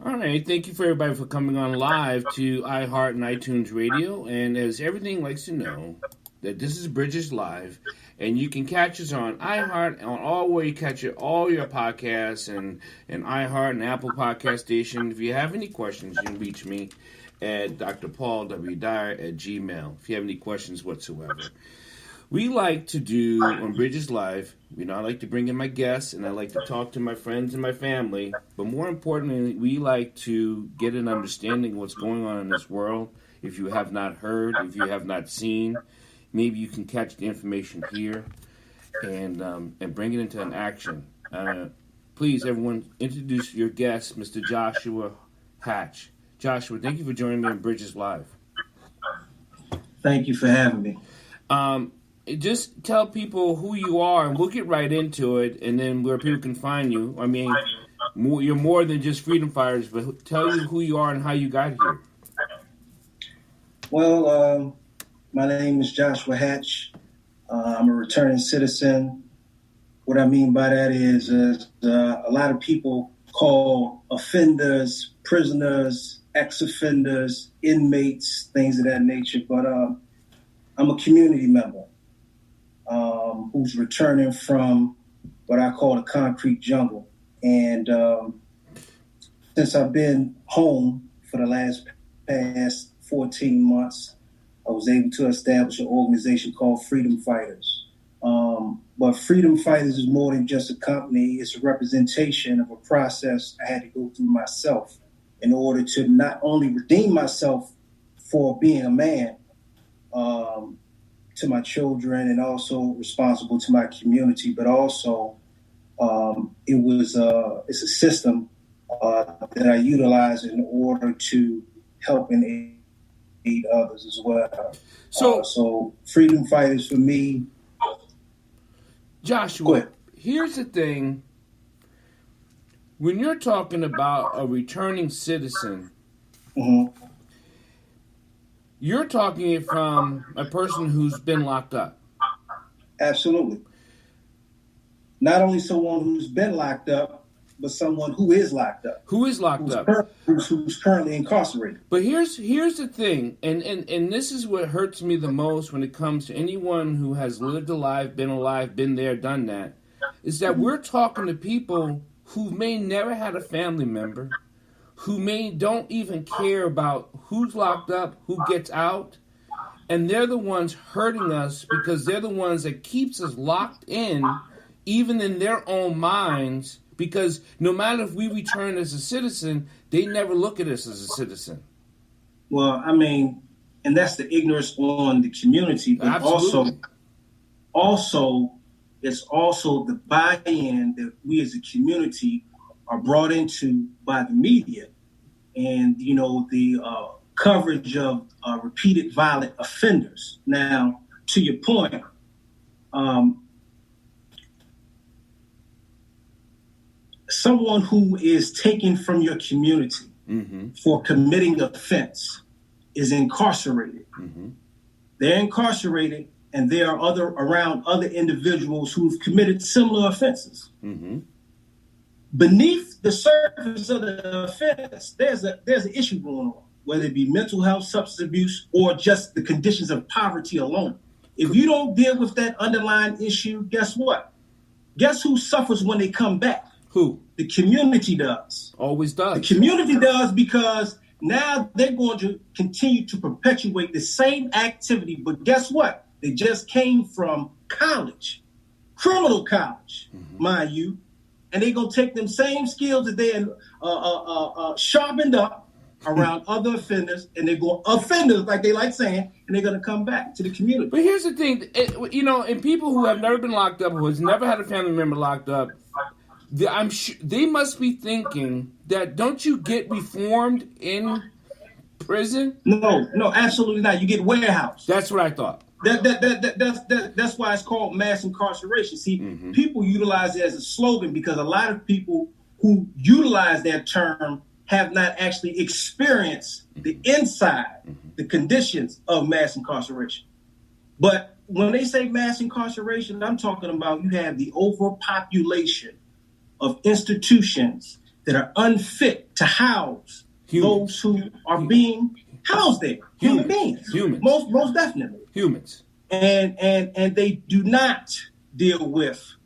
All right, thank you for everybody for coming on live to iHeart and iTunes Radio. And as everything likes to know, that this is Bridges Live, and you can catch us on iHeart on all where you catch it, all your podcasts and iHeart and Apple Podcast Station. If you have any questions, you can reach me at Dr. Paul W. Dyer at Gmail. If you have any questions whatsoever. We like to do on Bridges Live, I like to bring in my guests and I like to talk to my friends and my family. But more importantly, we like to get an understanding of what's going on in this world. If you have not heard, if you have not seen, maybe you can catch the information here and bring it into an action. Please, everyone, introduce your guest, Mr. Joshua Hatch. Joshua, thank you for joining me on Bridges Live. Thank you for having me. Just tell people who you are, and we'll get right into it, and then where people can find you. I mean, you're more than just freedom fighters, but tell you who you are and how you got here. Well, my name is Joshua Hatch. I'm a returning citizen. What I mean by that is a lot of people call offenders, prisoners, ex-offenders, inmates, things of that nature, but I'm a community member. Who's returning from what I call the concrete jungle. And since I've been home for the past 14 months, I was able to establish an organization called Freedom Fighters. But Freedom Fighters is more than just a company. It's a representation of a process I had to go through myself in order to not only redeem myself for being a man, to my children and also responsible to my community, but also it's a system that I utilize in order to help and aid others as well. So Freedom Fighters for me. Joshua, here's the thing. When you're talking about a returning citizen, mm-hmm. You're talking it from a person who's been locked up. Absolutely. Not only someone who's been locked up, but someone who is locked up. Who's currently incarcerated. But here's the thing, and this is what hurts me the most when it comes to anyone who has lived alive, been there, done that, is that we're talking to people who may never had a family member, who don't even care about who's locked up, who gets out, and they're the ones hurting us because they're the ones that keeps us locked in, even in their own minds, because no matter if we return as a citizen, they never look at us as a citizen. Well, I mean, and that's the ignorance on the community, but Absolutely. also it's also the buy-in that we as a community are brought into by the media. And, the coverage of repeated violent offenders. Now, to your point, someone who is taken from your community mm-hmm. for committing offense is incarcerated. Mm-hmm. They're incarcerated, and they are around other individuals who've committed similar offenses. Mm-hmm. Beneath the surface of the offense, there's an issue going on, whether it be mental health, substance abuse, or just the conditions of poverty alone. If you don't deal with that underlying issue, guess what? Guess who suffers when they come back? Who? The community does. Always does. The community does, because now they're going to continue to perpetuate the same activity. But guess what? They just came from college, criminal college, mm-hmm. mind you. And they're going to take them same skills that they sharpened up around other offenders, and they're going offenders, like they like saying, and they're going to come back to the community. But here's the thing, and people who have never been locked up, who has never had a family member locked up, I'm sure they must be thinking that, don't you get reformed in prison? No, absolutely not. You get warehoused. That's what I thought. That's why it's called mass incarceration. See, mm-hmm. people utilize it as a slogan because a lot of people who utilize that term have not actually experienced the inside, mm-hmm. the conditions of mass incarceration. But when they say mass incarceration, I'm talking about you have the overpopulation of institutions that are unfit to house Humans. those who are being housed there. Human beings. Humans. Most definitely. Humans. And they do not deal with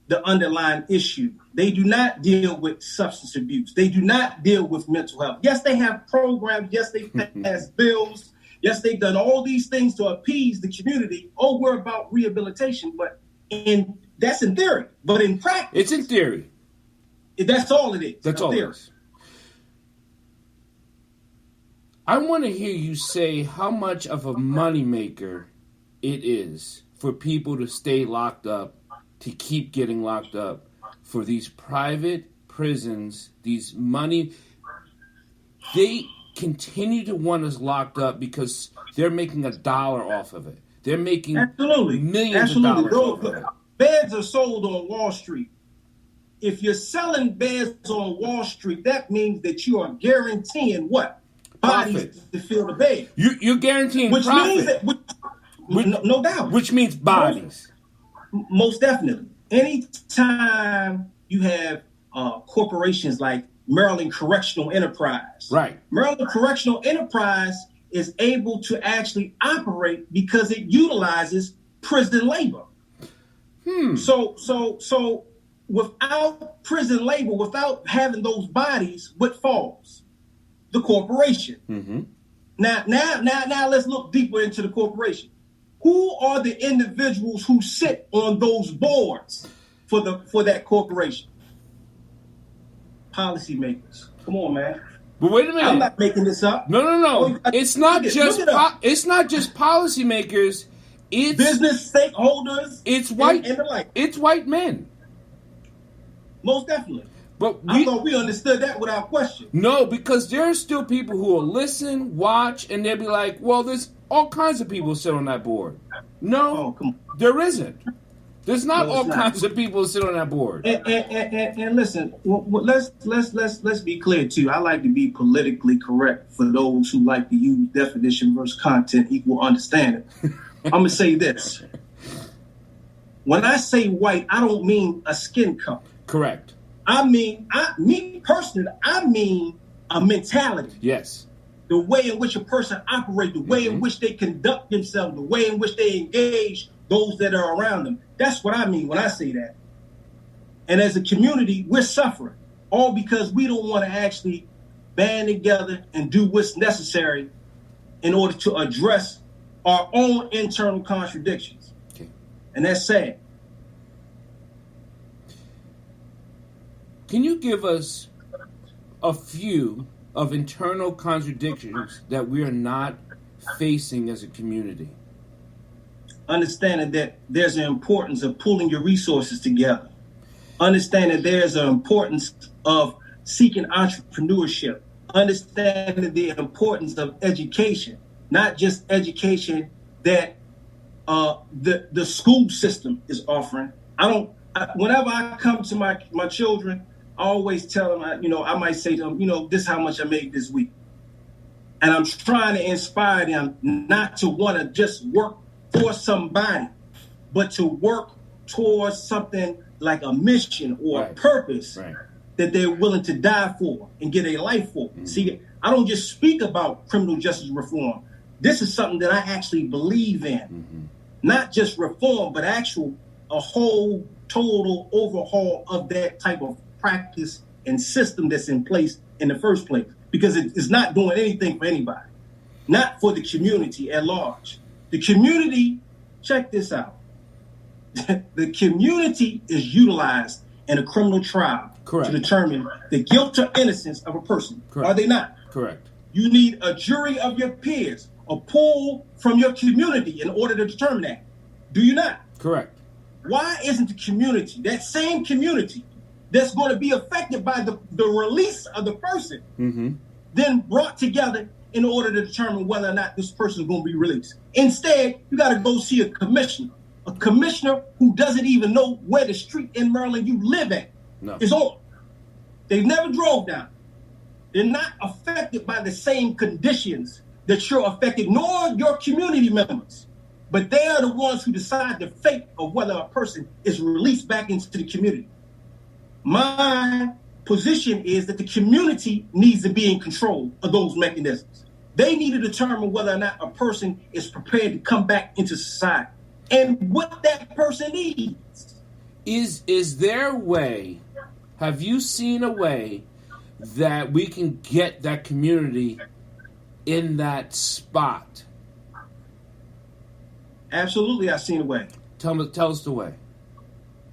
the underlying issue. They do not deal with substance abuse. They do not deal with mental health. Yes, they have programs. Yes, they pass bills. Yes, they've done all these things to appease the community. Oh, we're about rehabilitation, but that's in theory. But in practice, it's in theory. That's all it is. That's all it is. I want to hear you say how much of a moneymaker it is for people to stay locked up, to keep getting locked up, for these private prisons, these money. They continue to want us locked up because they're making $1 off of it. They're making millions of dollars off of it. Beds are sold on Wall Street. If you're selling beds on Wall Street, that means that you are guaranteeing what? Bodies Profit. to fill the bed. You're guaranteeing which profit. Means that, no doubt. Which means bodies. Most definitely. Anytime you have corporations like Maryland Correctional Enterprise. Right. Maryland Correctional Enterprise is able to actually operate because it utilizes prison labor. So without prison labor, without having those bodies, what falls? The corporation. Mm-hmm. Now let's look deeper into the corporation. Who are the individuals who sit on those boards for that corporation? Policymakers. Come on, man. But wait a minute. I'm not making this up. No. It's not just policymakers. It's business stakeholders. It's white. And the like. It's white men. Most definitely. But I thought we understood that without question. No, because there are still people who will listen, watch, and they'll be like, well, there's all kinds of people sit on that board. No, there isn't. There's not kinds of people sit on that board. And listen, let's be clear too. I like to be politically correct for those who like to use definition versus content equal understanding. I'm gonna say this. When I say white, I don't mean a skin color. Correct. I mean, me personally, I mean a mentality. Yes. The way in which a person operates, the way in which they conduct themselves, the way in which they engage those that are around them. That's what I mean when I say that. And as a community, we're suffering, all because we don't want to actually band together and do what's necessary in order to address our own internal contradictions. Okay. And that's sad. Can you give us a few of internal contradictions that we are not facing as a community? Understanding that there's an importance of pulling your resources together. Understanding there's an importance of seeking entrepreneurship. Understanding the importance of education, not just education that the school system is offering. Whenever I come to my children, I always tell them, I might say to them, this is how much I made this week. And I'm trying to inspire them not to want to just work for somebody, but to work towards something like a mission or a purpose that they're willing to die for and get a life for. Mm-hmm. See, I don't just speak about criminal justice reform. This is something that I actually believe in. Mm-hmm. Not just reform, but a whole total overhaul of that type of practice and system that's in place in the first place, because it's not doing anything for anybody, not for the community at large. The community, check this out. The community is utilized in a criminal trial to determine the guilt or innocence of a person. Correct. Are they not? Correct. You need a jury of your peers, a pool from your community in order to determine that. Do you not? Correct. Why isn't the community, that same community that's going to be affected by the release of the person, then brought together in order to determine whether or not this person is going to be released? Instead, you got to go see a commissioner who doesn't even know where the street in Maryland you live at is on. They've never drove down. They're not affected by the same conditions that you're affected, nor your community members. But they are the ones who decide the fate of whether a person is released back into the community. My position is that the community needs to be in control of those mechanisms. They need to determine whether or not a person is prepared to come back into society and what that person needs. Is there a way, have you seen a way that we can get that community in that spot? Absolutely, I've seen a way. Tell us the way.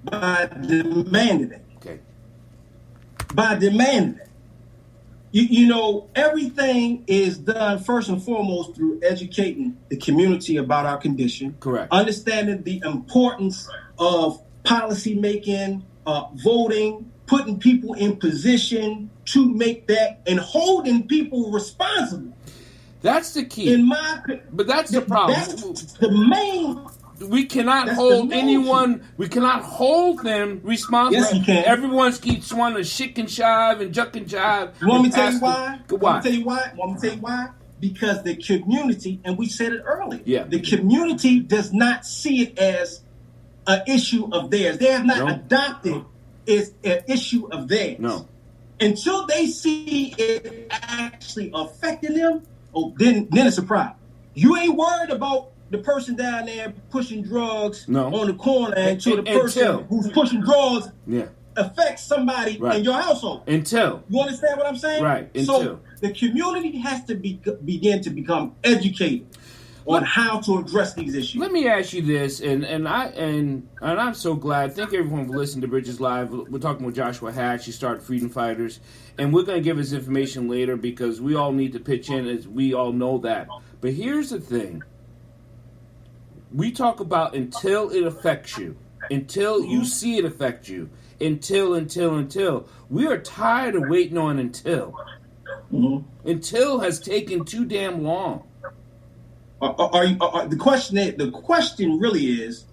By demanding it. Okay. By demanding it. You know, everything is done first and foremost through educating the community about our condition. Correct. Understanding the importance of policy making, voting, putting people in position to make that, and holding people responsible. That's the key. But that's the problem. That's the main. We cannot hold anyone. We cannot hold them responsible. Yes, you can. Everyone keeps wanting to shick and shive and juck and jive. You want me to tell you why? Why? Want me to tell you why? Because the community, and we said it earlier. Yeah. The community does not see it as an issue of theirs. They have not adopted it an issue of theirs. No. Until they see it actually affecting them, then it's a problem. You ain't worried about the person down there pushing drugs on the corner until the person who's pushing drugs affects somebody in your household. You understand what I'm saying? Right. So the community has to begin to become educated on how to address these issues. Let me ask you this, and I'm so glad. Thank everyone for listening to Bridges Live. We're talking with Joshua Hatch. He started Freedom Fighters, and we're going to give his information later because we all need to pitch in, as we all know that. But here's the thing. We talk about until it affects you, until you see it affect you, until. We are tired of waiting on until. Until has taken too damn long. The question really is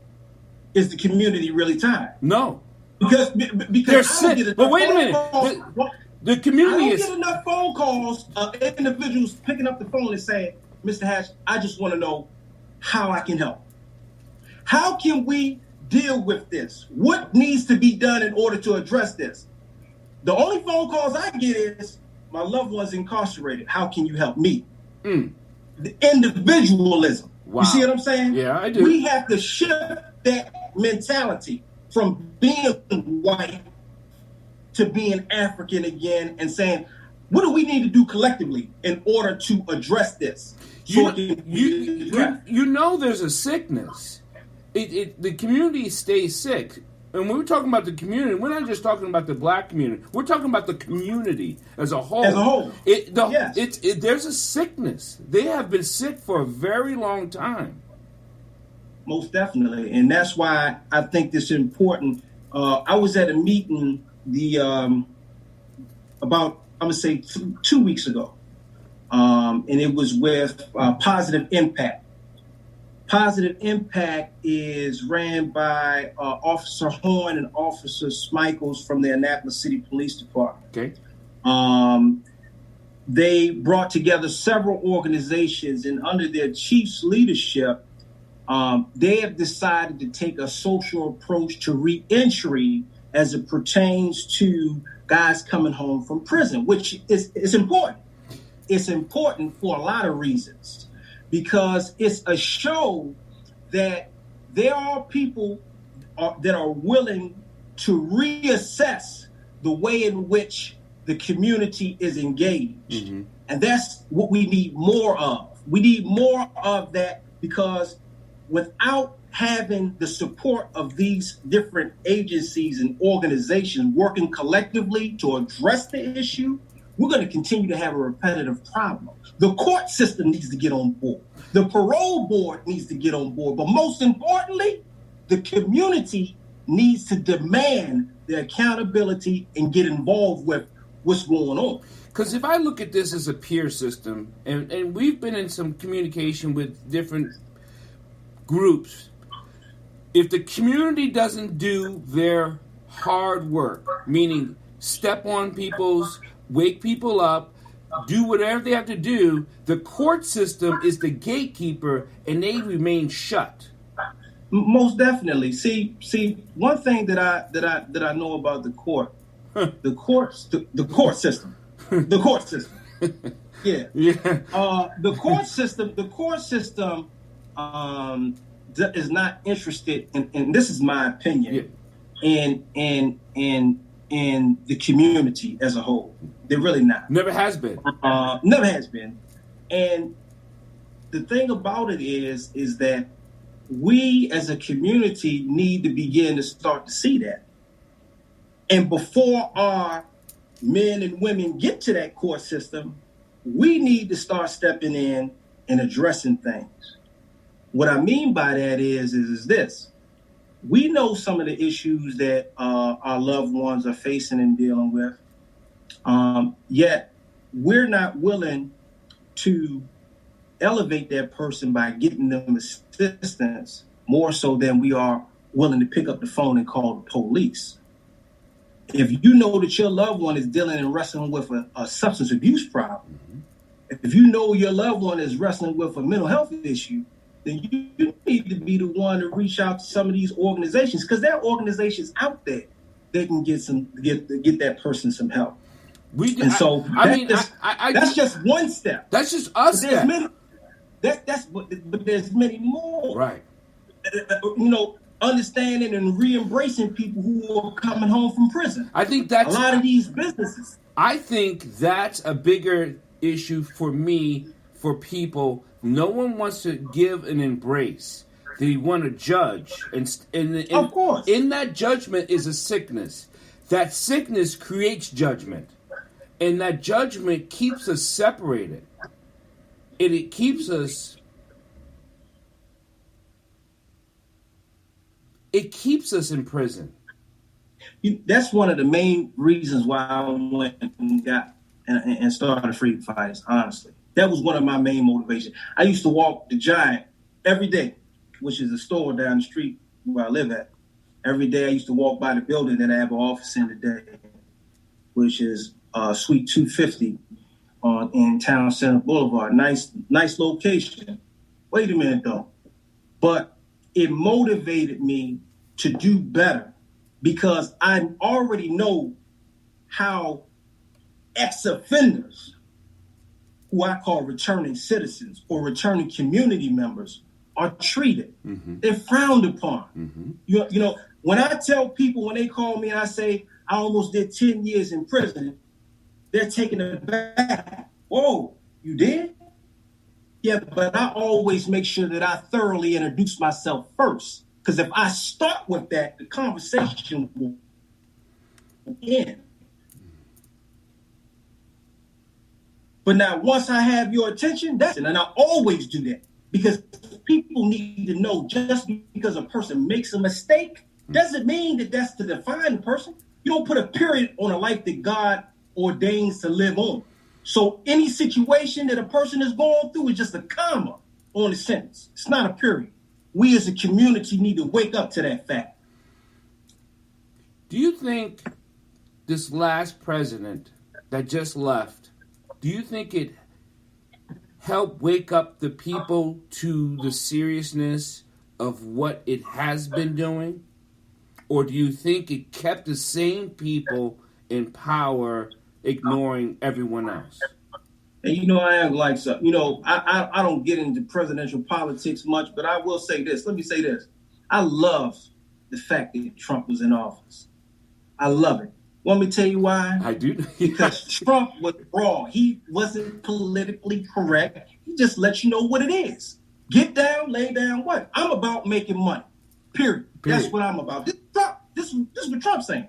the community really tired? No. Because they're sick. But wait a minute. The community I don't get enough phone calls of individuals picking up the phone and saying, Mr. Hatch, I just want to know how I can help. How can we deal with this? What needs to be done in order to address this? The only phone calls I get is, my loved one's incarcerated. How can you help me? The individualism. Wow. You see what I'm saying? Yeah, I do. We have to shift that mentality from being white to being African again and saying, what do we need to do collectively in order to address this? You know there's a sickness. The community stays sick. And when we're talking about the community, we're not just talking about the black community. We're talking about the community as a whole. As a whole. There's a sickness. They have been sick for a very long time. Most definitely. And that's why I think this is important. I was at a meeting about 2 weeks ago. And it was with Positive Impact. Positive Impact is ran by Officer Horn and Officer Smichaels from the Annapolis City Police Department. Okay. They brought together several organizations, and under their chief's leadership, they have decided to take a social approach to reentry as it pertains to guys coming home from prison, which is important. It's important for a lot of reasons. Because it's a show that there are people that are willing to reassess the way in which the community is engaged. Mm-hmm. And that's what we need more of. We need more of that because without having the support of these different agencies and organizations working collectively to address the issue, we're going to continue to have a repetitive problem. The court system needs to get on board. The parole board needs to get on board. But most importantly, the community needs to demand the accountability and get involved with what's going on. Because if I look at this as a peer system, and we've been in some communication with different groups, if the community doesn't do their hard work, meaning step on people's, wake people up, do whatever they have to do, the court system is the gatekeeper and they remain shut. Most definitely. See, one thing that I know about the court The courts, the court system, the court system. Yeah. Yeah. The court system is not interested in, and this is my opinion, in the community as a whole. They're really not. Never has been. Never has been. And the thing about it is that we as a community need to begin to start to see that. And before our men and women get to that court system, we need to start stepping in and addressing things. What I mean by that is this. We know some of the issues that our loved ones are facing and dealing with, yet we're not willing to elevate that person by getting them assistance more so than we are willing to pick up the phone and call the police. If you know that your loved one is dealing and wrestling with a substance abuse problem, if you know your loved one is wrestling with a mental health issue, then you need to be the one to reach out to some of these organizations, because there are organizations out there that can get that person some help. We do. And so that's just one step. That's just us. But there's many more. Right. Understanding and re-embracing people who are coming home from prison. I think that's a lot of these businesses. I think that's a bigger issue for me, for people. No one wants to give and embrace. They want to judge. And of course. In that judgment is a sickness. That sickness creates judgment. And that judgment keeps us separated. And it keeps us... It keeps us in prison. That's one of the main reasons why I went and got and started Freedom Fighters, honestly. That was one of my main motivations. I used to walk the Giant every day, which is a store down the street where I live at. Every day I used to walk by the building that I have an office in today, which is Suite 250 in Town Center Boulevard. Nice location. Wait a minute, though. But it motivated me to do better because I already know how ex-offenders, who I call returning citizens or returning community members, are treated. Mm-hmm. They're frowned upon. Mm-hmm. You know, when I tell people, when they call me and I say I almost did 10 years in prison, they're taken aback. Whoa, you did? Yeah, but I always make sure that I thoroughly introduce myself first. Because if I start with that, the conversation will end. But now, once I have your attention, and I always do that. Because people need to know just because a person makes a mistake doesn't mean that that's to define the person. You don't put a period on a life that God ordains to live on. So any situation that a person is going through is just a comma on a sentence. It's not a period. We as a community need to wake up to that fact. Do you think this last president that just left, do you think it helped wake up the people to the seriousness of what it has been doing? Or do you think it kept the same people in power ignoring everyone else? And I am like so. I don't get into presidential politics much, but I will say this. Let me say this. I love the fact that Trump was in office. I love it. Want me to tell you why? I do. Because Trump was raw. He wasn't politically correct. He just lets you know what it is. Get down, lay down, what? I'm about making money. Period. That's what I'm about. This is what Trump's saying.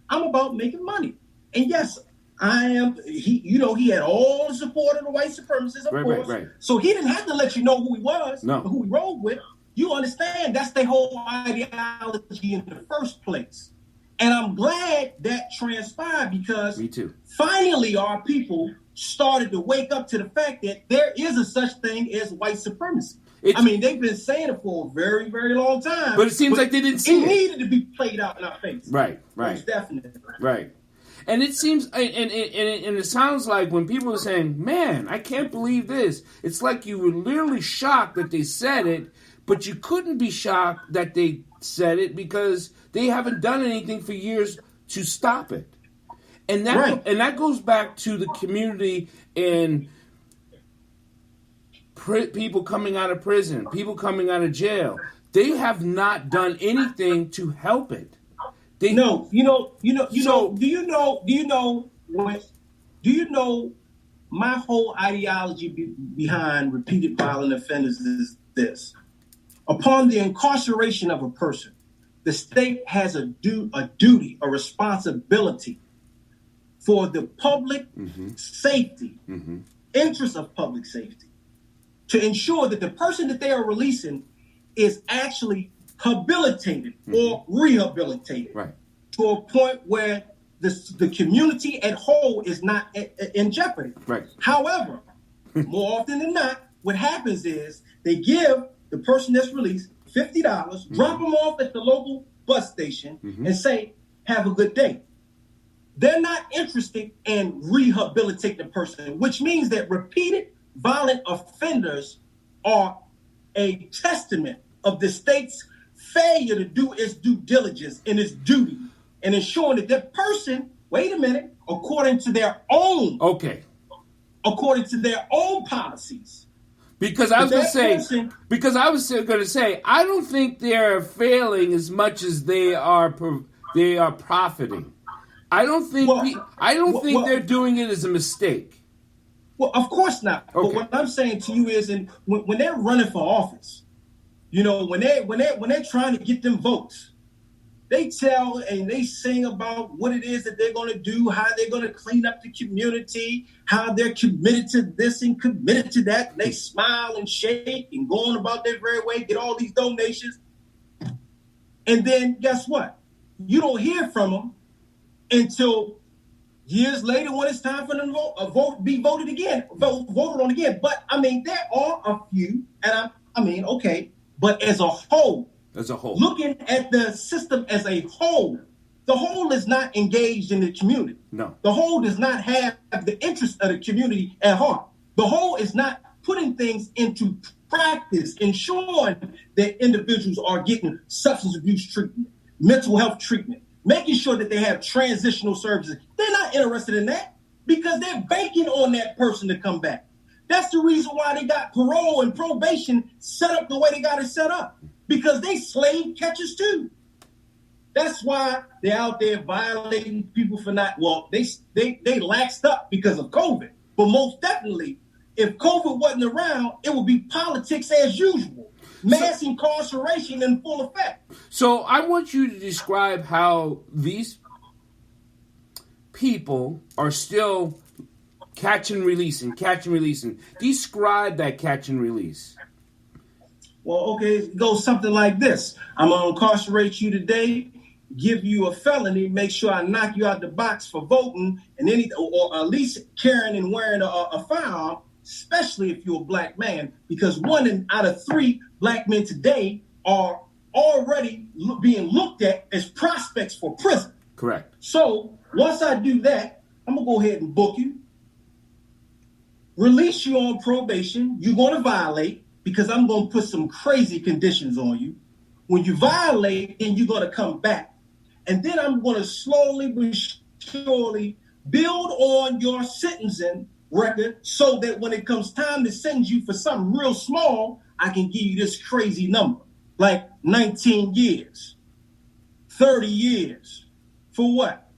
I'm about making money. And yes, I am. He had all the support of the white supremacists, of course. Right. So he didn't have to let you know who he was, or who he rode with. You understand that's their whole ideology in the first place. And I'm glad that transpired because me too. Finally our people started to wake up to the fact that there is a such thing as white supremacy. They've been saying it for a very, very long time. But it seems like they didn't see it. It needed to be played out in our face. Right. Most definitely. Right. And it seems, and it sounds like when people are saying, man, I can't believe this, it's like you were literally shocked that they said it, but you couldn't be shocked that they said it because they haven't done anything for years to stop it. And that goes back to the community and people coming out of prison, people coming out of jail. They have not done anything to help it. Do you know my whole ideology behind repeated violent offenders is this. Upon the incarceration of a person, the state has a duty, a responsibility for the public safety, interest of public safety, to ensure that the person that they are releasing is actually habilitated or rehabilitated to a point where the community at whole is not in jeopardy. Right. However, more often than not, what happens is they give the person that's released $50, drop them off at the local bus station, and say, have a good day. They're not interested in rehabilitating the person, which means that repeated violent offenders are a testament of the state's failure to do its due diligence and its duty and ensuring that that person, according to their own policies. Because I was going to say, I don't think they're failing as much as they are profiting. I don't think they're doing it as a mistake. Well, of course not. Okay. But what I'm saying to you is, when they're running for office, when they're trying to get them votes, they tell and they sing about what it is that they're going to do, how they're going to clean up the community, how they're committed to this and committed to that. And they smile and shake and go on about their very way, get all these donations. And then guess what? You don't hear from them until years later when it's time for them to be voted on again. But there are a few, and but as a whole, looking at the system as a whole, the whole is not engaged in the community. No. The whole does not have the interest of the community at heart. The whole is not putting things into practice, ensuring that individuals are getting substance abuse treatment, mental health treatment, making sure that they have transitional services. They're not interested in that because they're banking on that person to come back. That's the reason why they got parole and probation set up the way they got it set up, because they slave catchers too. That's why they're out there violating people for not, they laxed up because of COVID. But most definitely, if COVID wasn't around, it would be politics as usual. Mass incarceration in full effect. So I want you to describe how these people are still catch and releasing. Describe that catch and release. Well, okay, it goes something like this. I'm going to incarcerate you today, give you a felony, make sure I knock you out the box for voting, or at least carrying and wearing a firearm, especially if you're a black man, because 1 out of 3 black men today are already being looked at as prospects for prison. Correct. So once I do that, I'm going to go ahead and book you, release you on probation. You're going to violate because I'm going to put some crazy conditions on you. When you violate, then you're going to come back. And then I'm going to slowly but surely build on your sentencing record so that when it comes time to sentence you for something real small, I can give you this crazy number, like 19 years, 30 years. For what?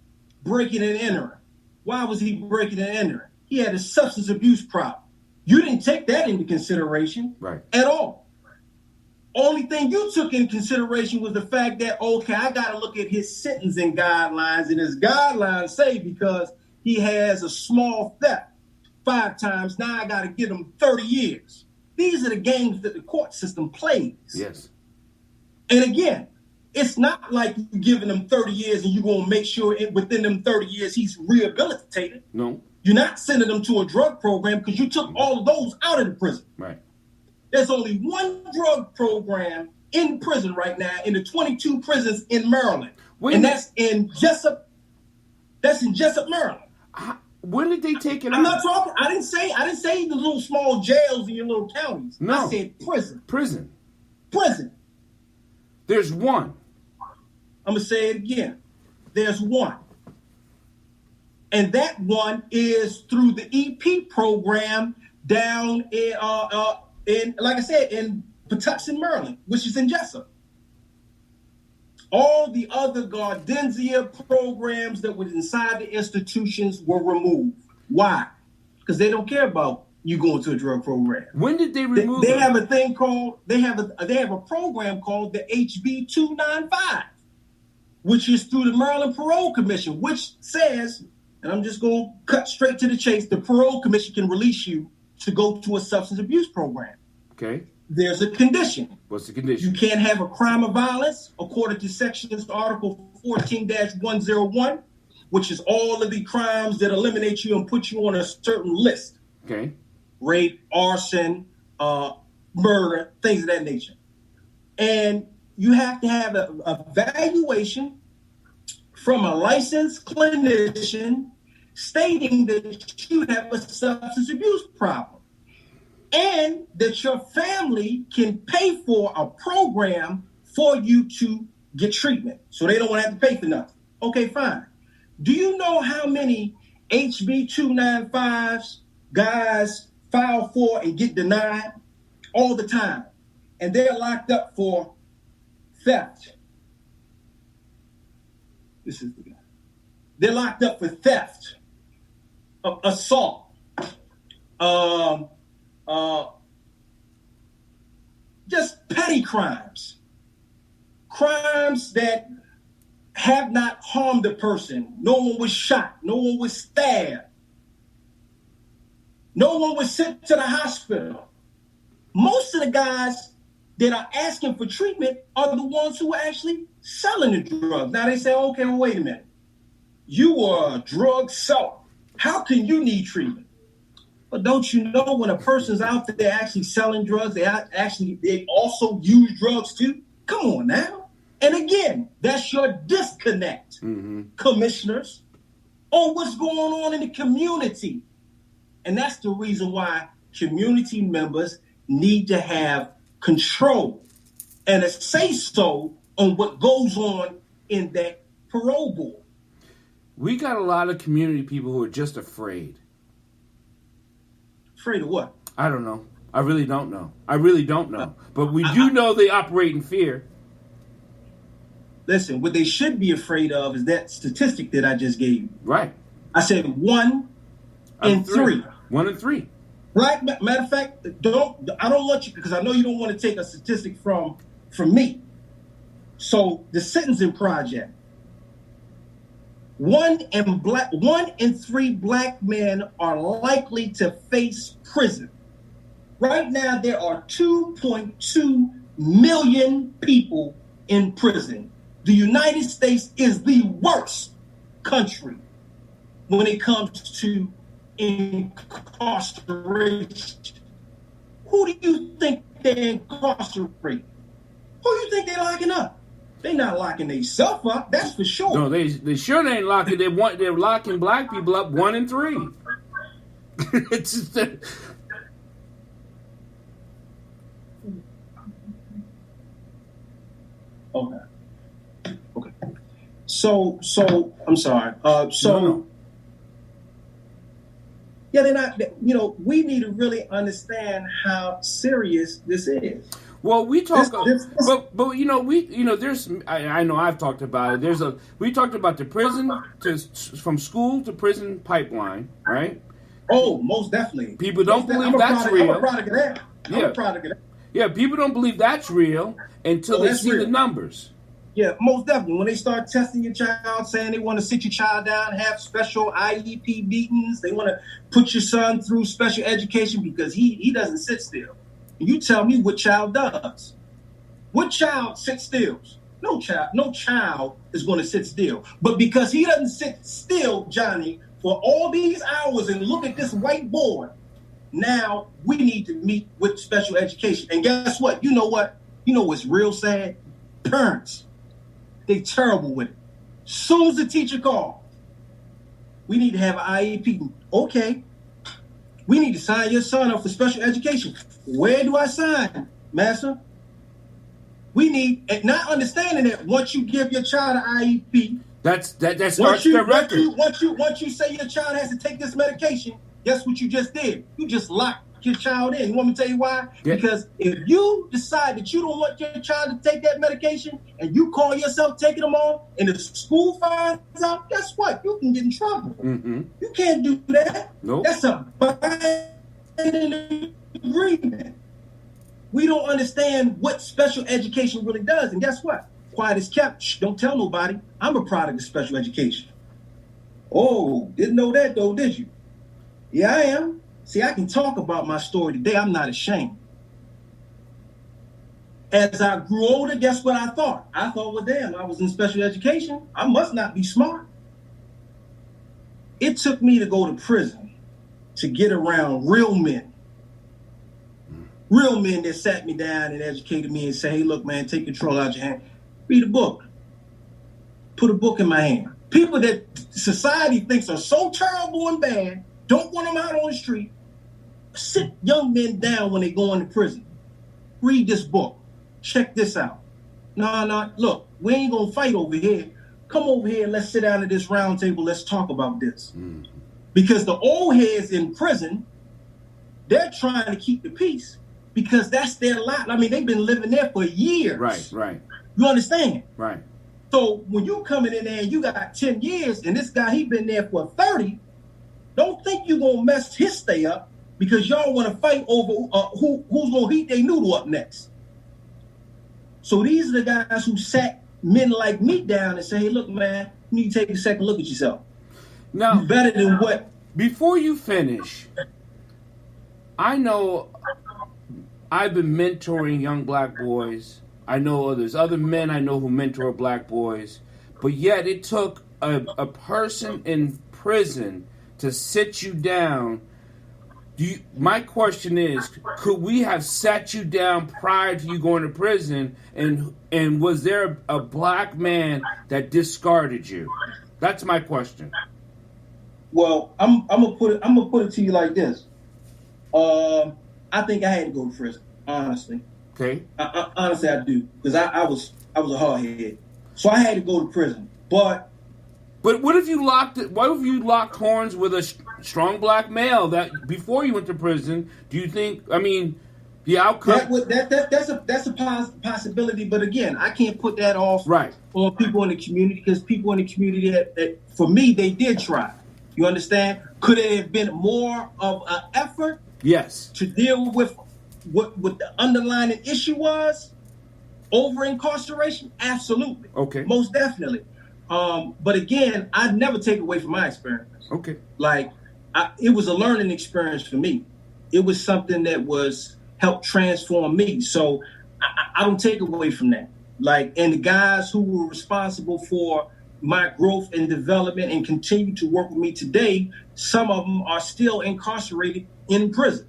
Breaking and entering. Why was he breaking and entering? He had a substance abuse problem. You didn't take that into consideration at all. Only thing you took in consideration was the fact that, I got to look at his sentencing guidelines, and his guidelines say because he has a small theft 5 times, now I got to give him 30 years. These are the games that the court system plays. Yes. And again, it's not like you're giving him 30 years and you're going to make sure within them 30 years he's rehabilitated. No. You're not sending them to a drug program because you took all of those out of the prison. Right. There's only one drug program in prison right now in the 22 prisons in Maryland. That's in Jessup, Maryland. When did they take it out? I'm not talking. I didn't say the little small jails in your little counties. No. I said prison. Prison. There's one. I'm going to say it again. There's one. And that one is through the EP program down in like I said, in Patuxent, Maryland, which is in Jessup. All the other Gardenzia programs that were inside the institutions were removed. Why? Because they don't care about you going to a drug program. When did they remove They have a thing called, they have a program called the HB 295, which is through the Maryland Parole Commission, which says, and I'm just going to cut straight to the chase, the Parole Commission can release you to go to a substance abuse program. Okay. There's a condition. What's the condition? You can't have a crime of violence according to Sections Article 14-101, which is all of the crimes that eliminate you and put you on a certain list. Okay. Rape, arson, murder, things of that nature. And you have to have an evaluation from a licensed clinician stating that you have a substance abuse problem and that your family can pay for a program for you to get treatment. So they don't want to have to pay for nothing. Okay, fine. Do you know how many HB 295s guys file for and get denied all the time? And they're locked up for theft. This is the guy. They're locked up for theft, assault, just petty crimes. Crimes that have not harmed a person. No one was shot. No one was stabbed. No one was sent to the hospital. Most of the guys that are asking for treatment are the ones who are actually selling the drugs. Now they say, okay, well, wait a minute. You are a drug seller. How can you need treatment? But don't you know when a person's out there actually selling drugs, they also use drugs too? Come on now. And again, that's your disconnect, commissioners, on what's going on in the community. And that's the reason why community members need to have control and a say-so on what goes on in that parole board. We got a lot of community people who are just afraid. Afraid of what? I don't know. I really don't know. But we do know they operate in fear. Listen, what they should be afraid of is that statistic that I just gave you. Right. I said 1 in 3. 1 in 3. Right? Matter of fact, I don't want you, because I know you don't want to take a statistic from me. So the Sentencing Project. 1 in 3 black men are likely to face prison. Right now, there are 2.2 million people in prison. The United States is the worst country when it comes to incarceration. Who do you think they're incarcerating? Who do you think they're locking up? They're not locking themselves up, that's for sure. No, they sure ain't locking. They're locking black people up 1 in 3. It's just that. Okay. So I'm sorry. No. Yeah, they're not. We need to really understand how serious this is. Well, we talk, but there's. I know I've talked about it. We talked about the prison from school to prison pipeline, right? Oh, most definitely. People don't believe that's real. I'm a product of that. I'm a product of that. Yeah, people don't believe that's real until they see the numbers. Yeah, most definitely. When they start testing your child, saying they want to sit your child down, have special IEP meetings, they want to put your son through special education because he doesn't sit still. You tell me what child does. What child sits still? No child is going to sit still. But because he doesn't sit still, Johnny, for all these hours and look at this whiteboard, now we need to meet with special education. And guess what? You know what? You know what's real sad? Parents. They terrible with it. Soon as the teacher calls, we need to have an IEP. Okay. We need to sign your son up for special education. Where do I sign, master? We need, and not understanding that once you give your child an IEP, That starts the record. Once you say your child has to take this medication, guess what you just did? You just locked your child in. You want me to tell you why? Yeah. Because if you decide that you don't want your child to take that medication and you call yourself taking them all and the school finds out, guess what? You can get in trouble. Mm-hmm. You can't do that. Nope. That's a binding agreement. We don't understand what special education really does. And guess what? Quiet is kept. Shh, don't tell nobody. I'm a product of special education. Oh, didn't know that though, did you? Yeah, I am. See, I can talk about my story today. I'm not ashamed. As I grew older, guess what I thought? I thought, well, damn, I was in special education. I must not be smart. It took me to go to prison to get around real men. Real men that sat me down and educated me and say, hey, look, man, take control out your hand. Read a book. Put a book in my hand. People that society thinks are so terrible and bad, don't want them out on the street, sit young men down when they go into prison. Read this book. Check this out. No, look, we ain't going to fight over here. Come over here and let's sit down at this round table. Let's talk about this. Mm. Because the old heads in prison, they're trying to keep the peace because that's their lot. I mean, they've been living there for years. Right. You understand? Right. So when you coming in there and you got 10 years and this guy, he been there for 30, don't think you're going to mess his stay up because y'all want to fight over who's going to heat their noodle up next. So these are the guys who sat men like me down and say, hey, look, man, you need to take a second look at yourself. Now, you're better than what? Before you finish, I know I've been mentoring young black boys. I know there's other men I know who mentor black boys. But yet it took a person in prison to sit you down. My question is, could we have sat you down prior to you going to prison, and was there a black man that discarded you? That's my question. Well, I'm gonna put it to you like this. I think I had to go to prison, honestly. Okay. Honestly, I do, because I was a hardhead, so I had to go to prison. But what if you locked horns with a strong black male that before you went to prison? Do you think? I mean, the outcome that's a possibility. But again, I can't put that off on people in the community because people in the community that for me they did try. You understand? Could it have been more of an effort? Yes. To deal with what the underlying issue was over incarceration? Absolutely. Okay. Most definitely. But again, I'd never take away from my experience. Okay. Like, it was a learning experience for me. It was something that helped transform me. So I don't take away from that. Like, and the guys who were responsible for my growth and development and continue to work with me today, some of them are still incarcerated in prison.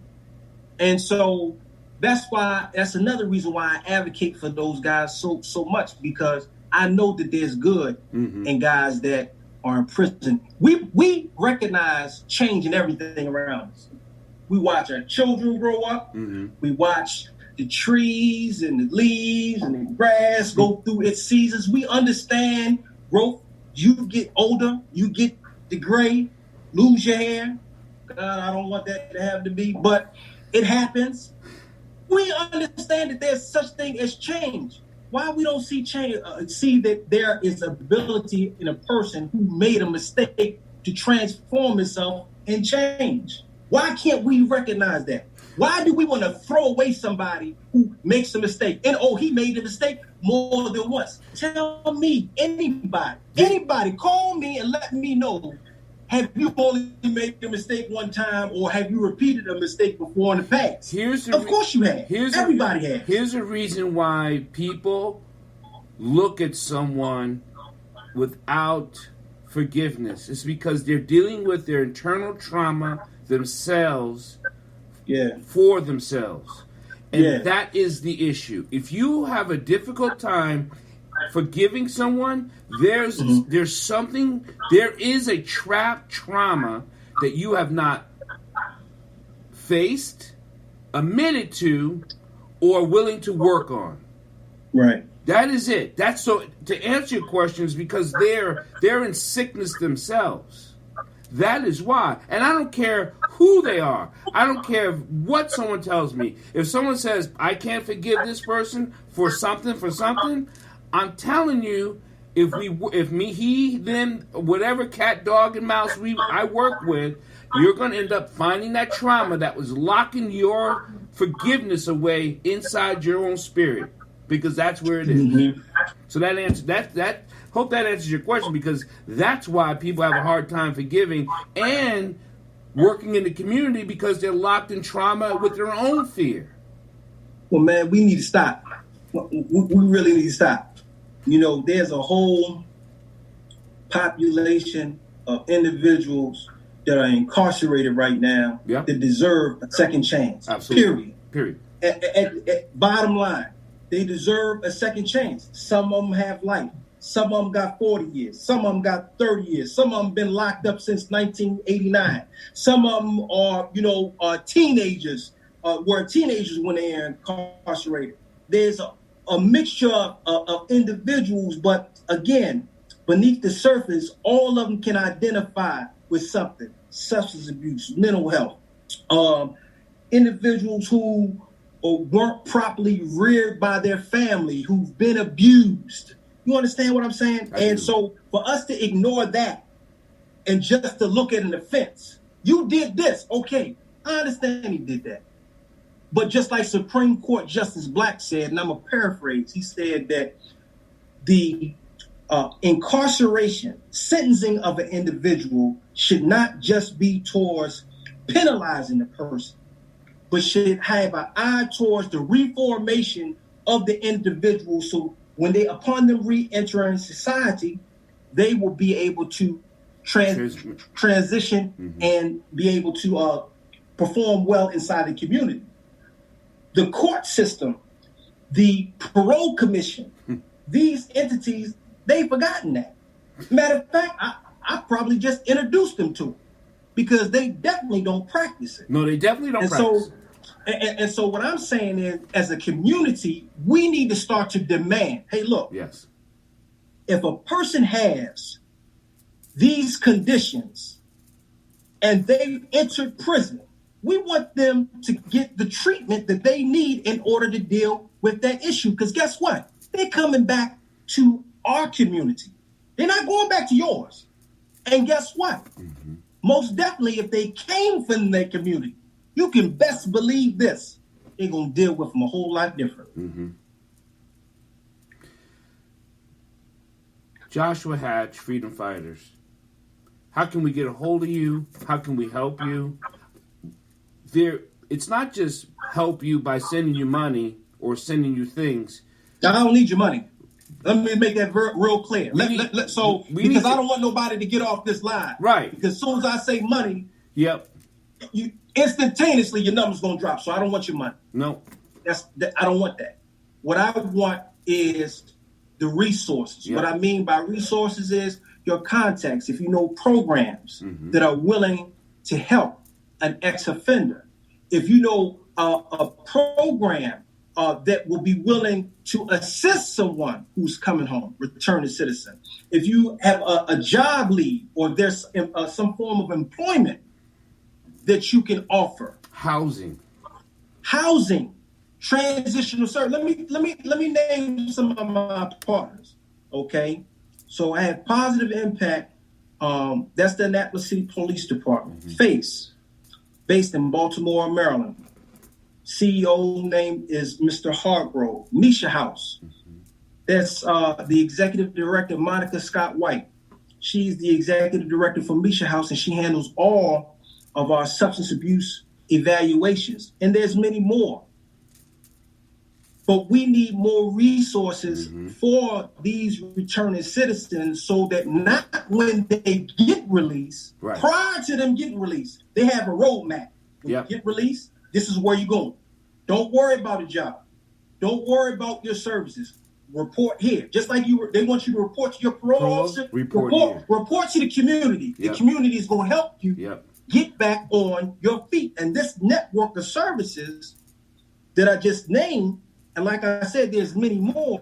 And so that's another reason why I advocate for those guys so much, because I know that there's good in guys that are in prison. We recognize change in everything around us. We watch our children grow up. Mm-hmm. We watch the trees and the leaves and the grass go through its seasons. We understand growth. You get older, you get the gray, lose your hair. God, I don't want that to have to be, but it happens. We understand that there's such thing as change. Why we don't see change? See that there is ability in a person who made a mistake to transform himself and change. Why can't we recognize that? Why do we want to throw away somebody who makes a mistake? And he made a mistake more than once. Tell me, anybody, call me and let me know. Have you only made a mistake one time, or have you repeated a mistake before in the past? Of course you have. Everybody has. Here's a reason why people look at someone without forgiveness. It's because they're dealing with their internal trauma themselves for themselves. And that is the issue. If you have a difficult time forgiving someone, there is a trapped trauma that you have not faced, admitted to, or willing to work on. Right. That is it. That's so. To answer your questions, because they're in sickness themselves. That is why. And I don't care who they are. I don't care what someone tells me. If someone says I can't forgive this person for something, I'm telling you, if me, he, them, whatever cat, dog, and mouse I work with, you're going to end up finding that trauma that was locking your forgiveness away inside your own spirit, because that's where it is. Mm-hmm. So that answer that hope that answers your question, because that's why people have a hard time forgiving and working in the community, because they're locked in trauma with their own fear. Well, man, we need to stop. We really need to stop. You know, there's a whole population of individuals that are incarcerated right now that deserve a second chance. Absolutely. Period. Bottom line, they deserve a second chance. Some of them have life. Some of them got 40 years. Some of them got 30 years. Some of them been locked up since 1989. Some of them are, teenagers, were teenagers when they are incarcerated. There's a mixture of individuals, but again, beneath the surface, all of them can identify with something: substance abuse, mental health, individuals who weren't properly reared by their family, who've been abused. You understand what I'm saying? And so for us to ignore that and just to look at an offense, you did this. Okay, I understand he did that. But just like Supreme Court Justice Black said, and I'm going to paraphrase, he said that the incarceration, sentencing of an individual should not just be towards penalizing the person, but should have an eye towards the reformation of the individual, so when upon them re-entering society, they will be able to transition and be able to perform well inside the community. The court system, the parole commission, these entities, they've forgotten that. Matter of fact, I probably just introduced them to it, because they definitely don't practice it. No, they definitely don't practice it. And so what I'm saying is, as a community, we need to start to demand, hey, look, yes, if a person has these conditions and they've entered prison, we want them to get the treatment that they need in order to deal with that issue. Because guess what? They're coming back to our community. They're not going back to yours. And guess what? Mm-hmm. Most definitely, if they came from their community, you can best believe this, they're going to deal with them a whole lot different. Mm-hmm. Joshua Hatch, Freedom Fighters. How can we get a hold of you? How can we help you? It's not just help you by sending you money or sending you things. I don't need your money. Let me make that real clear. Because I don't want nobody to get off this line. Right. Because as soon as I say money, yep, you instantaneously your number's gonna drop. So I don't want your money. No. I don't want that. What I want is the resources. Yep. What I mean by resources is your contacts. If you know programs that are willing to help an ex-offender, if you know a program that will be willing to assist someone who's coming home, returning citizen, if you have a job lead or there's some form of employment that you can offer, housing, transitional service. Let me name some of my partners. Okay, so I have Positive Impact. That's the Annapolis City Police Department. FACE, based in Baltimore, Maryland. CEO name is Mr. Hargrove. Misha House. That's the executive director, Monica Scott White. She's the executive director for Misha House, and she handles all of our substance abuse evaluations. And there's many more. But we need more resources for these returning citizens, so that not when they get released, prior to them getting released, they have a roadmap. When you get released, this is where you're going. Don't worry about a job. Don't worry about your services. Report here. Just like they want you to report to your parole officer. Report to the community. The community is going to help you get back on your feet. And this network of services that I just named, and like I said, there's many more,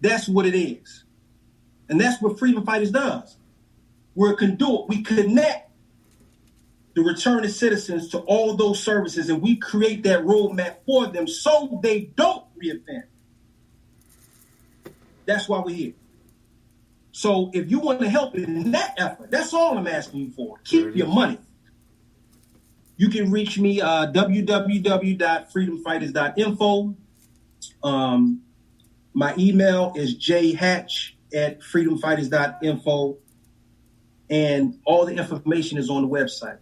That's what it is. And that's what Freedom Fighters does. We're a conduit. We connect the returning citizens to all those services, and we create that roadmap for them so they don't reoffend. That's why we're here. So if you want to help in that effort, that's all I'm asking you for. Keep your money. You can reach me www.freedomfighters.info. My email is jhatch@freedomfighters.info, and all the information is on the website.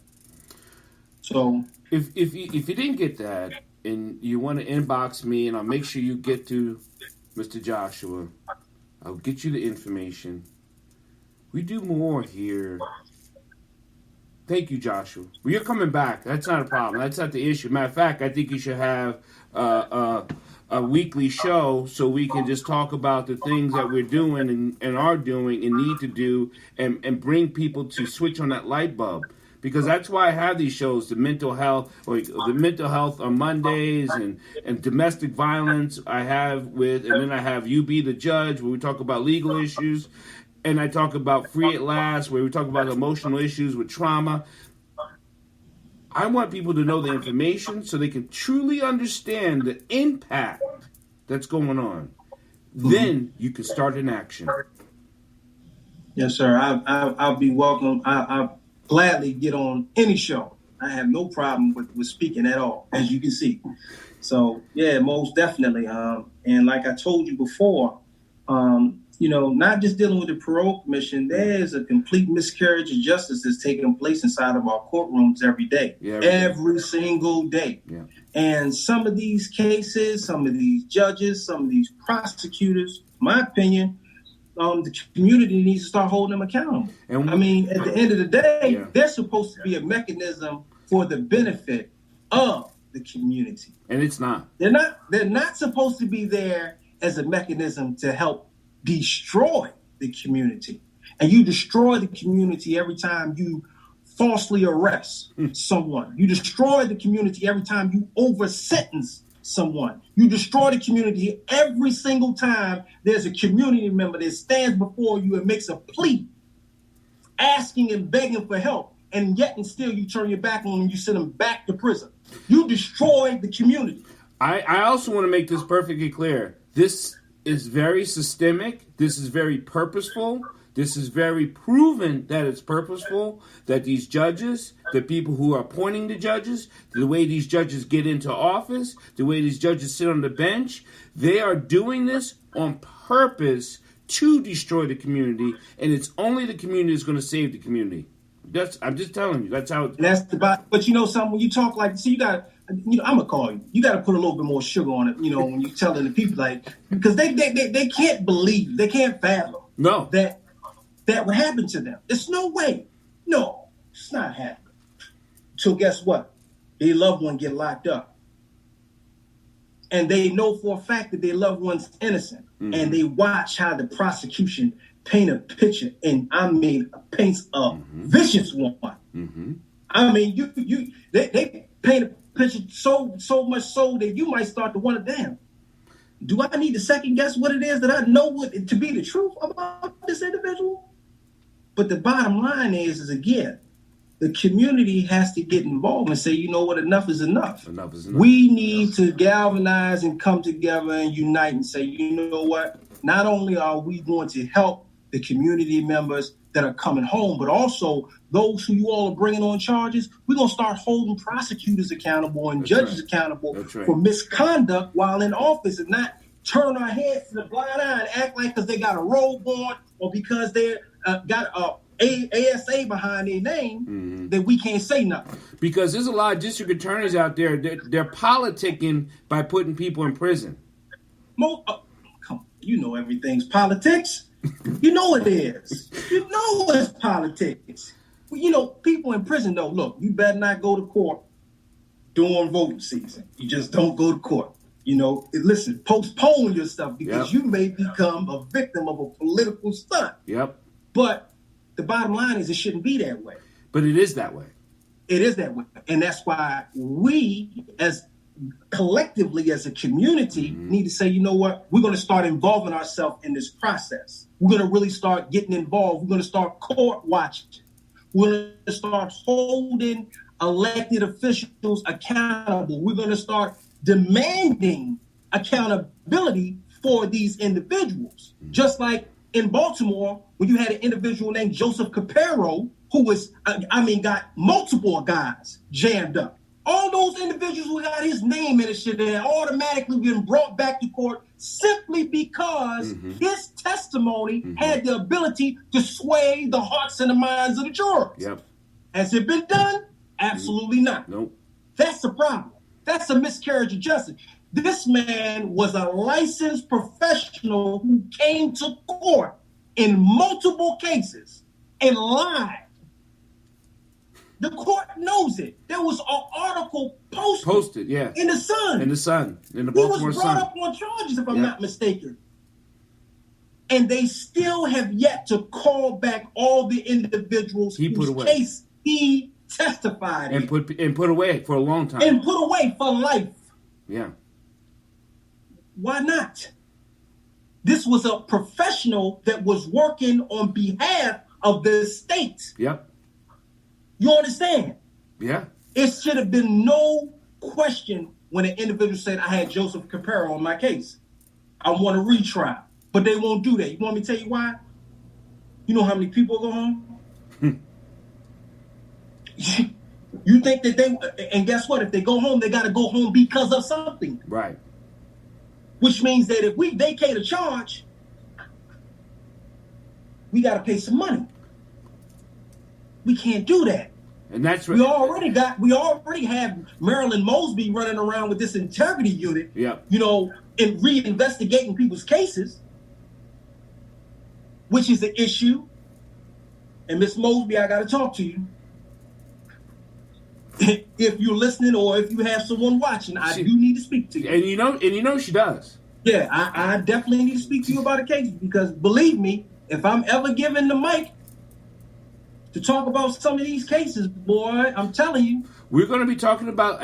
So if you didn't get that and you want to inbox me, and I'll make sure you get to Mr. Joshua, I'll get you the information. We do more here. Thank you, Joshua. Well, you're coming back. That's not a problem. That's not the issue. Matter of fact, I think you should have a weekly show so we can just talk about the things that we're doing and are doing and need to do, and bring people to switch on that light bulb. Because that's why I have these shows, the mental health on Mondays, and domestic violence I have with, and then I have You Be the Judge, where we talk about legal issues, and I talk about Free at Last, where we talk about emotional issues with trauma. I want people to know the information so they can truly understand the impact that's going on. Then you can start an action. Yes, sir. I'll be welcome. I'll gladly get on any show. I have no problem with speaking at all, as you can see. So, yeah, most definitely. And like I told you before, not just dealing with the parole commission, there's a complete miscarriage of justice that's taking place inside of our courtrooms every day, every single day. Yeah. And some of these cases, some of these judges, some of these prosecutors, in my opinion, the community needs to start holding them accountable. And at the end of the day, they're supposed to be a mechanism for the benefit of the community. And it's not. They're not supposed to be there as a mechanism to help destroy the community. And you destroy the community every time you falsely arrest someone. You destroy the community every time you over-sentence someone. You destroy the community every single time there's a community member that stands before you and makes a plea, asking and begging for help, and yet and still you turn your back on them and you send them back to prison. You destroy the community. I also want to make this perfectly clear. This is very systemic. This is very purposeful. This is very proven that it's purposeful, that these judges, the people who are appointing the judges, the way these judges get into office, the way these judges sit on the bench, they are doing this on purpose to destroy the community, and it's only the community that's going to save the community. I'm just telling you, that's how it's... But you know something, when you talk like, see, you got, I'm going to call you. You got to put a little bit more sugar on it, when you're telling the people, like, because they can't believe, they can't fathom that would happen to them. There's no way. No, it's not happening. So guess what? Their loved one get locked up. And they know for a fact that their loved one's innocent. Mm-hmm. And they watch how the prosecution paint a picture, and paints a vicious one. Mm-hmm. They paint a picture so much so that you might start to wonder, damn, do I need to second guess what it is that I know to be the truth about this individual? But the bottom line is again, the community has to get involved and say, you know what, enough is enough. Enough is enough. We need to galvanize and come together and unite and say, you know what, not only are we going to help the community members that are coming home, but also those who you all are bringing on charges, we're going to start holding prosecutors accountable and judges accountable for misconduct while in office, and not turn our heads to the blind eye and act like because they got a robe on or because they got a ASA behind their name that we can't say nothing. Because there's a lot of district attorneys out there, they're politicking by putting people in prison. Come on, you know everything's politics. You know it is. You know it's politics. People in prison, though, look, you better not go to court during voting season. You just don't go to court. Listen, postpone your stuff because you may become a victim of a political stunt. Yep. But the bottom line is it shouldn't be that way. But it is that way. It is that way. And that's why we, as collectively as a community need to say, you know what, we're going to start involving ourselves in this process. We're going to really start getting involved. We're going to start court watching. We're going to start holding elected officials accountable. We're going to start demanding accountability for these individuals. Just like in Baltimore, when you had an individual named Joseph Capero, who was, got multiple guys jammed up. All those individuals who got his name in the shit, they had automatically been brought back to court simply because his testimony had the ability to sway the hearts and the minds of the jurors. Yep. Has it been done? Absolutely not. Nope. That's the problem. That's a miscarriage of justice. This man was a licensed professional who came to court in multiple cases and lied. The court knows it. There was an article posted in the Sun. In the Sun. In the He Baltimore Sun. was brought up on charges, if I'm not mistaken. And they still have yet to call back all the individuals whose case he testified and put away for a long time. And put away for life. Yeah. Why not? This was a professional that was working on behalf of the state. Yep. You understand? Yeah. It should have been no question when an individual said, I had Joseph Capero on my case. I want a retrial. But they won't do that. You want me to tell you why? You know how many people go home? You think that and guess what? If they go home, they got to go home because of something. Right. Which means that if we vacate a charge, we got to pay some money. We can't do that. And that's right. We already have Marilyn Mosby running around with this integrity unit. Yeah. And reinvestigating people's cases, which is an issue. And Miss Mosby, I got to talk to you. If you're listening or if you have someone watching, I do need to speak to you. And you know she does. Yeah, I definitely need to speak to you about a case because believe me, if I'm ever given the mic to talk about some of these cases, boy, I'm telling you. We're going to be talking about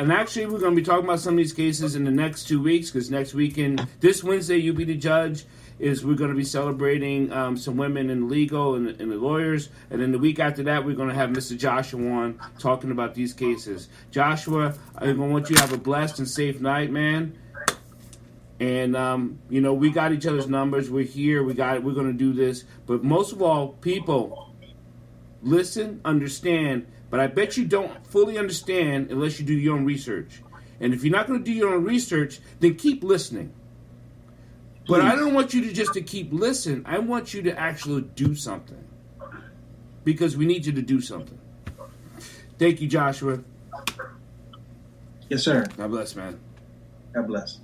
some of these cases in the next 2 weeks because next weekend, this Wednesday, You Be the Judge, we're going to be celebrating some women in legal and the lawyers. And then the week after that, we're going to have Mr. Joshua on talking about these cases. Joshua, I'm going to want you to have a blessed and safe night, man. And, we got each other's numbers. We're here. We're going to do this. But most of all, people, listen, understand, but I bet you don't fully understand unless you do your own research. And if you're not going to do your own research, then keep listening. But I don't want you to keep listening. I want you to actually do something. Because we need you to do something. Thank you, Joshua. Yes, sir. God bless, man. God bless.